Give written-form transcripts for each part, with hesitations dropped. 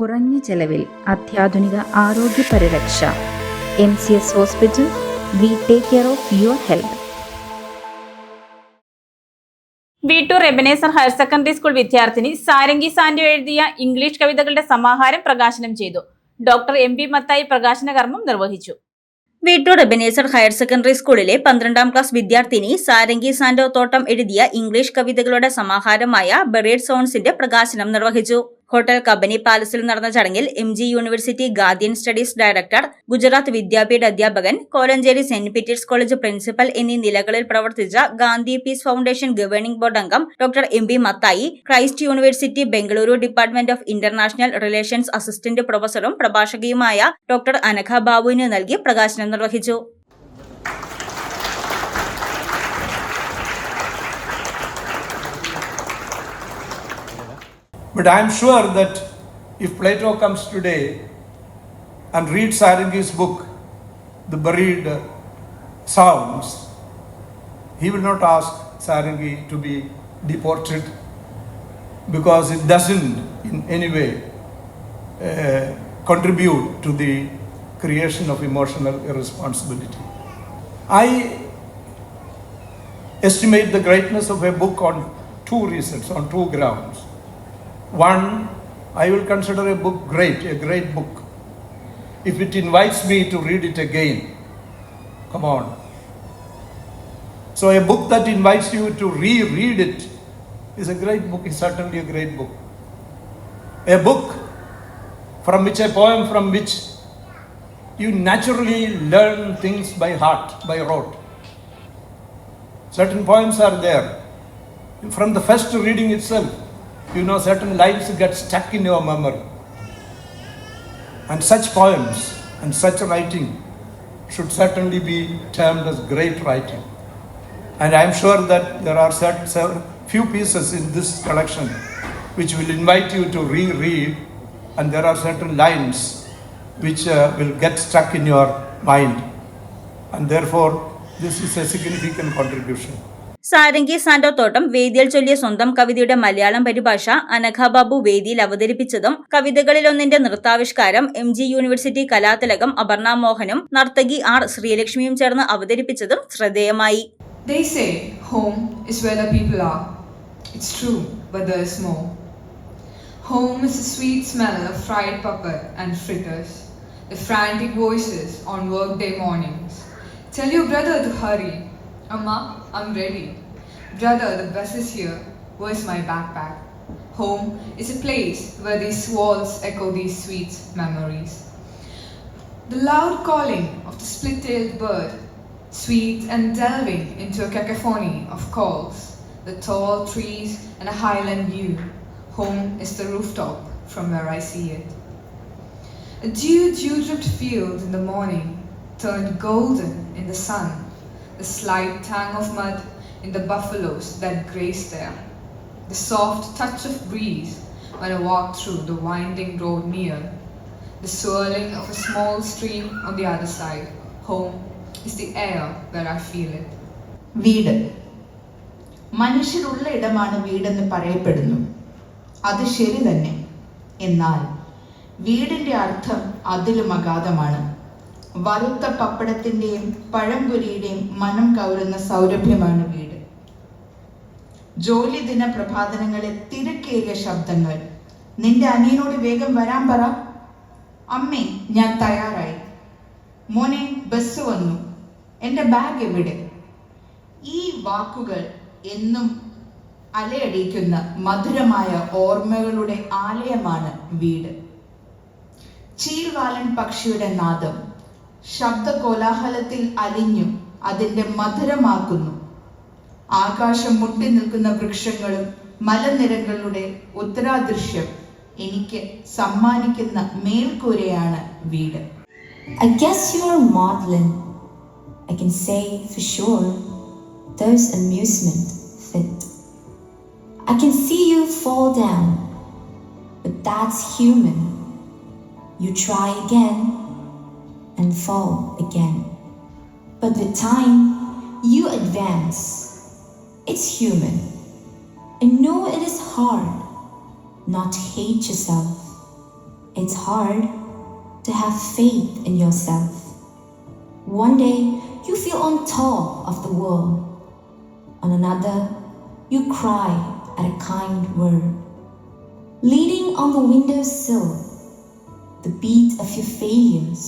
കുറഞ്ഞ ചെലവിൽ അത്യാധുനിക ആരോഗ്യ പരിരക്ഷ. MCS hospital, we take care of your health. Veettoor Ebenezer higher secondary school വിദ്യാർത്ഥിനി സാരംഗി സാൻഡോ എഴുതിയ ഇംഗ്ലീഷ് കവിതകളുടെ സമാഹാരം പ്രകാശനം ചെയ്തു. ഡോക്ടർ MB മത്തായി പ്രകാശന കർമ്മം നിർവഹിച്ചു. വീട്ടൂർ എബനേസർ ഹയർ സെക്കൻഡറി സ്കൂളിലെ 12ാം ക്ലാസ് വിദ്യാർത്ഥിനി സാരംഗി സാൻഡോ തോട്ടം എഴുതിയ ഇംഗ്ലീഷ് കവിതകളുടെ സമാഹാരമായ ബെറീഡ് സോൺസിന്റെ പ്രകാശനം നിർവഹിച്ചു. ഹോട്ടൽ കബനി പാലസിൽ നടന്ന ചടങ്ങിൽ MG University Gandhian Studies director, Gujarat Vidyapith അധ്യാപകൻ, Kolenchery Saint Peter's College principal എന്നീ നിലകളിൽ പ്രവർത്തിച്ച Gandhi Peace Foundation governing board അംഗം doctor MB Mathai, Christ University Bengaluru Department of International Relations assistant പ്രൊഫസറും പ്രഭാഷകയുമായ ഡോക്ടർ അനഘ ബാബുവിന് നൽകി പ്രകാശനം നിർവഹിച്ചു. But I am sure that if Plato comes today and reads Sarangi's book, The Buried Sounds, he will not ask Sarangi to be deported because it doesn't in any way contribute to the creation of emotional irresponsibility. I estimate the greatness of a book on two reasons, on two grounds. One, I will consider a book great, a great book, if it invites me to read it again. Come on. So a book that invites you to reread it is a great book, is certainly a great book. A book from which, a poem from which you naturally learn things by heart, by rote. Certain poems are there. From the first reading itself, you know, certain lines get stuck in your memory. And such poems and such writing should certainly be termed as great writing. And I am sure that there are few pieces in this collection which will invite you to reread, and there are certain lines which will get stuck in your mind. And therefore, this is a significant contribution. Sarangi സാൻഡോ തോട്ടം വേദിയിൽ ചൊല്ലിയ സ്വന്തം കവിതയുടെ മലയാളം പരിഭാഷ അനഘ ബാബു വേദിയിൽ അവതരിപ്പിച്ചതും കവിതകളിലൊന്നിന്റെ നൃത്താവിഷ്കാരം MG university കലാതിലകം Aparna മോഹനും നർത്തകി R ശ്രീലക്ഷ്മിയും ചേർന്ന് അവതരിപ്പിച്ചതും ശ്രദ്ധേയമായി. They say home is where the people are. It's true, but there is more. Home is the sweet smell of fried puppet and fritters, the frantic voices on workday mornings. Tell your brother to hurry. Amma, I'm ready. Brother, the bus is here. Where's my backpack? Home is a place where these walls echo these sweet memories. The loud calling of the split-tailed bird, sweet and delving into a cacophony of calls, the tall trees and a highland view. Home is the rooftop from where I see it. A dew-dripped field in the morning turned golden in the sun. The slight tang of mud in the buffaloes that graze there. The soft touch of breeze when I walk through the winding road near. The swirling of a small stream on the other side. Home is the air where I feel it. വീട് മനുഷ്യരുള്ള ഇടമാണ് വീടെന്ന് പറയപ്പെടുന്നു. അത് ശരി തന്നെ. എന്നാൽ വീടിന്റെ അർത്ഥം അതിലും അഗാധമാണ്. വറുത്ത പപ്പടത്തിന്റെയും പഴംപൊരിയുടെയും മണം കവരുന്ന സൗരഭ്യമാണ് വീട്. ജോലി ദിന പ്രഭാതനങ്ങളെ തിരക്കേറിയ ശബ്ദങ്ങൾ. നിന്റെ അനിയനോട് വേഗം വരാൻ പറ. അമ്മേ, ഞാൻ തയ്യാറായി. മോനെ, ബസ് വന്നു. എൻ്റെ ബാഗ് എവിടെ? ഈ വാക്കുകൾ എന്നും അലയടിക്കുന്ന മധുരമായ ഓർമ്മകളുടെ ആലയമാണ് വീട്. ചീൽവാലൻ പക്ഷിയുടെ നാദം ശബ്ദ കോലാഹലത്തിൽ അലിഞ്ഞു അതിന്റെ മധുരമാക്കുന്നു. ആകാശം മുട്ടി നിൽക്കുന്ന വൃക്ഷങ്ങളും മലനിരകളുടെ ഉത്തരാദൃശ്യം എനിക്ക് സമ്മാനിക്കുന്ന മേൽക്കൂരയാണ് വീട്. I guess you're maudlin. I can say for sure there's amusement fit. I can see you fall down, but that's human. You try again and fall again. But with time, you advance. It's human. And know it is hard not to hate yourself It's hard to have faith in yourself. One day, you feel on top of the world. On another, you cry at a kind word. Leaning on the windowsill, the beat of your failures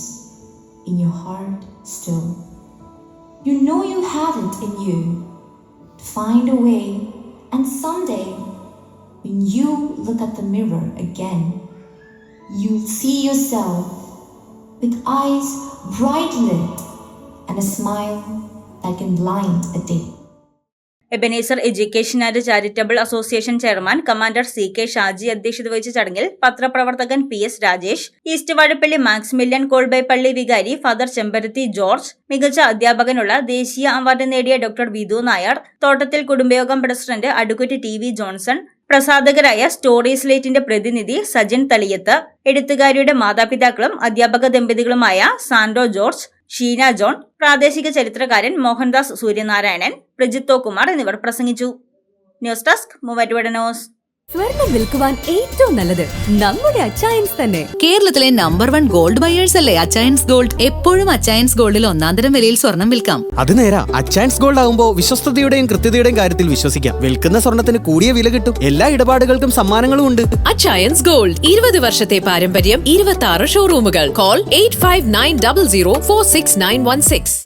in your heart still. You know you have it in you to find a way, and someday, when you look at the mirror again, you'll see yourself with eyes bright lit and a smile that can blind a day. Ebenezer Education and Charitable Association chairman commander CK Shaji അധ്യക്ഷത വഹിച്ച ചടങ്ങിൽ പത്രപ്രവർത്തകൻ PS Rajesh, East Vazhappally Maximilian കോൾബൈപ്പള്ളി വികാരി father ചെമ്പരത്തി George, മികച്ച അധ്യാപകനുള്ള ദേശീയ award നേടിയ ഡോക്ടർ വിധു നായർ, തോട്ടത്തിൽ കുടുംബയോഗം പ്രസിഡന്റ് അഡ്വക്കേറ്റ് TV ജോൺസൺ, പ്രസാധകരായ സ്റ്റോറി സ്ലേറ്റിന്റെ പ്രതിനിധി സജിൻ തളിയത്ത്, എഴുത്തുകാരിയുടെ മാതാപിതാക്കളും അധ്യാപക ദമ്പതികളുമായ സാൻഡോ ജോർജ്, ഷീന ജോൺ, പ്രാദേശിക ചരിത്രകാരൻ മോഹൻദാസ് സൂര്യനാരായണൻ, പ്രജിത്തോ കുമാർ എന്നിവർ പ്രസംഗിച്ചു. News desk Muvattupuzha news. സ്വർണം വിൽക്കുവാൻ ഏറ്റവും നല്ലത് നമ്മുടെ അച്ചയൻസ് തന്നെ. കേരളത്തിലെ നമ്പർ 1 ഗോൾഡ് ബയേഴ്സ് അല്ലേ അച്ചയൻസ് ഗോൾഡ്. എപ്പോഴും അച്ചയൻസ് ഗോൾഡിൽ ഒന്നാന്തരം വിലയിൽ സ്വർണം വിൽക്കാം. അത് നേരാ. അച്ചയൻസ് ഗോൾഡ് ആകുമ്പോൾ വിശ്വസ്തതയുടെയും കൃത്യതയുടെയും കാര്യത്തിൽ വിശ്വസിക്കാം. വിൽക്കുന്ന സ്വർണത്തിന് കൂടിയ വില കിട്ടും. എല്ലാ ഇടപാടുകൾക്കും സമ്മാനങ്ങളും ഉണ്ട്. അച്ചയൻസ് ഗോൾഡ് 20 വർഷത്തെ പാരമ്പര്യം, 26 ഷോറൂമുകൾ. കോൾ 8590046916.